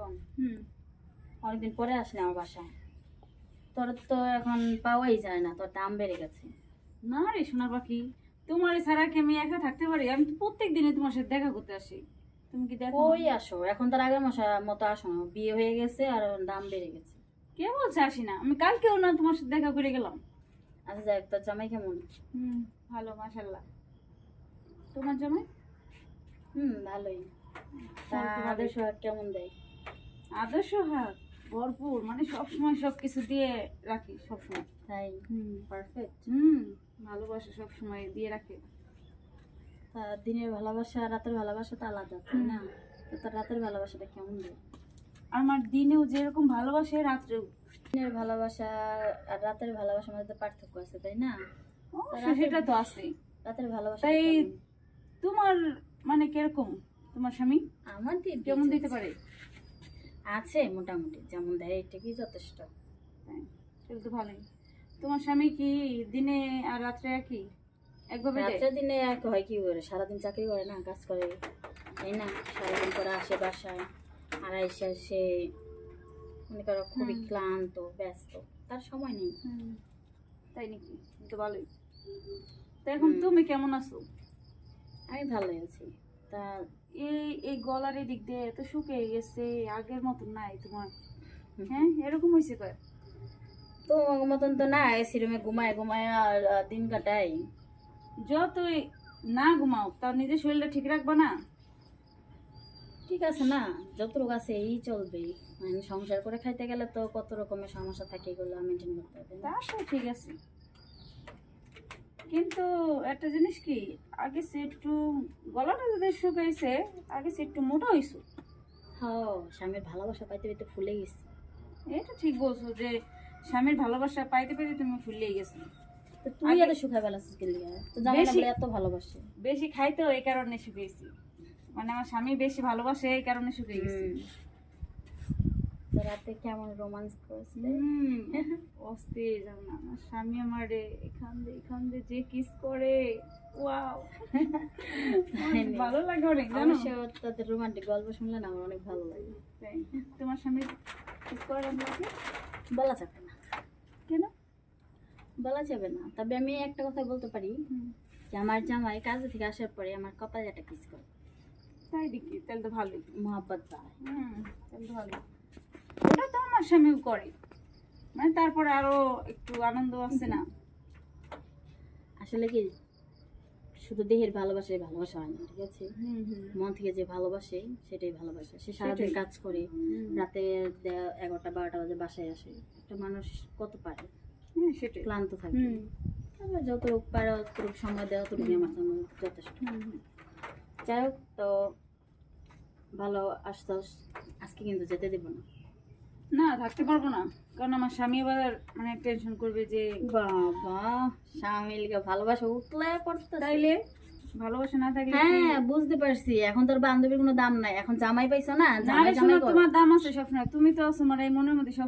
শোন, অনেকদিন পরে আসলে আমার বাসায়, তোর তো এখন পাওয়াই যায় না, তোর দাম বেড়ে গেছে। না রে সোনা পাখি, তোমার ছাড়া কি আমি একা থাকতে পারি? আমি তো প্রত্যেক দিনে তোমার সাথে দেখা করতে আসি, তুমি কি দেখো? কই আসো এখন? তার আগের মতো আসো না, বিয়ে হয়ে গেছে আর দাম বেড়ে গেছে। কে বলছে আসি না? আমি কালকেও না তোমার সাথে দেখা করে গেলাম। আচ্ছা যাক, তোর জামাই কেমন? ভালো মাশাআল্লাহ। তোমার জামাই? ভালোই। তা আদর্শ কেমন দেয়? আদর্শ হাত ভরপুর, মানে সবসময় সবকিছু দিয়ে রাখি সবসময়। তাই? পারফেক্ট। ভালোবাসা সবসময় দিয়ে রাখে। তা দিনের ভালোবাসা রাতের ভালোবাসা তো আলাদা, তাই না? তো তোর রাতের ভালোবাসাটা কেমন দেয়? আমার দিনেও যেরকম ভালোবাসে রাত্রেও। দিনের ভালোবাসা আর রাতের ভালোবাসার মধ্যে পার্থক্য আছে, তাই না? সেটা তো আছে। রাতের ভালোবাসা তাই তোমার মানে কিরকম তোমার স্বামী? আমার কেমন দিতে পারে? আছে মোটামুটি, যেমন দেয় এটাই যথেষ্ট। তাহলে তো ভালোই। তোমার স্বামী কি দিনে আর রাত্রে একই একভাবে দেয়? রাত্রে দিনে এক হয় কি করে? সারাদিন চাকরি করে না, কাজ করে, তাই না? সারাদিন করে আসে বাসায়, আর এসে মনে করো খুবই ক্লান্ত ব্যস্ত, তার সময় নেই। তাই নাকি? তো ভালোই। তো এখন তুমি কেমন আছো? আমি ভালোই আছি। তা এই গলার এই দিক দিয়ে এত শুকিয়ে গেছে, আগের মতন নাই তোমার। হ্যাঁ, এরকম হয়েছে কয়? তো মতন তো না, এসি রুমে ঘুমায় ঘুমায় আর দিন কাটাই। যতই না ঘুমাও তার নিজের শরীরটা ঠিক রাখবা না? ঠিক আছে না, যতটুকু আছে এই চলবে। মানে সংসার করে খাইতে গেলে তো কত রকমের সমস্যা থাকে, এগুলো মেনটেন করতে হবে। তা তো ঠিক আছে, কিন্তু একটা জিনিস কি, আগে সে একটু গলাটা যদি শুকাইছে, আগে সে একটু মোটা হয়েছে। হ্যাঁ, স্বামীর ভালোবাসা পাইতে পাইতে ফুলে গেছি। এটা ঠিক বলছো যে স্বামীর ভালোবাসা পাইতে পাইতে তুমি ফুলেই গেছো। তুই এত শুকাই ফেলাছিস কি লিগা? তো জামাই না বলে এত ভালোবাসে? বেশি খাইতো এই কারণে শুকিয়েছি, মানে আমার স্বামী বেশি ভালোবাসে এই কারণে শুকিয়ে গেছি। তো রাতে কেমন রোমান্স করেছিলে? অস্থির জানো না, আমার স্বামী আমারে এখান দিয়ে যে কিস করে, ওয়াও ভালো লাগে অনেক, জানো? তাদের রোমান্টিক গল্প শুনলে না আমার অনেক ভালো লাগে। তোমার স্বামী কিস করে বলা যাবে না। কেন বলা যাবে না, তবে আমি একটা কথা বলতে পারি যে আমার জামাই কাজে থেকে আসার পরে আমার কপালে একটা কিস করে। তাই দেখি, তাহলে তো ভালোই, মহব্বত পায়। তাহলে তো ভালো। ওটা তো আমার স্বামীও করে, মানে তারপরে আরো একটু আনন্দ আছে না? আসলে কি, শুধু দেহের ভালোবাসায় ভালোবাসা হয় না, ঠিক আছে? মন থেকে যে ভালোবাসে সেটাই ভালোবাসা। সে সারাদিন কাজ করে, রাতে 11টা 12টা বাজে বাসায় আসে, একটা মানুষ কত পারে? সেটাই, ক্লান্ত থাকে। তারপর যতটুকু পারে অতটুকু সময় দেওয়া, অতটুকু আমার জন্য যথেষ্ট। যাই হোক, তো ভালো আসতো। আজকে কিন্তু যেতে দেবো না। না থাকতে পারবো না, কারণ আমার স্বামী এবার মানে টেনশন করবে যে বাবা স্বামীকে ভালোবাসা উতলে পড়তে, তাইলে ভালোবাসা না থাকলে। হ্যাঁ বুঝতে পারছি, এখন তোর বান্ধবীর কোনো দাম নাই, এখন জামাই পাইছো না, জামাই জামাই তোমার দাম আছে সবসময়, তুমি তো আছো মানে মনের মধ্যে সব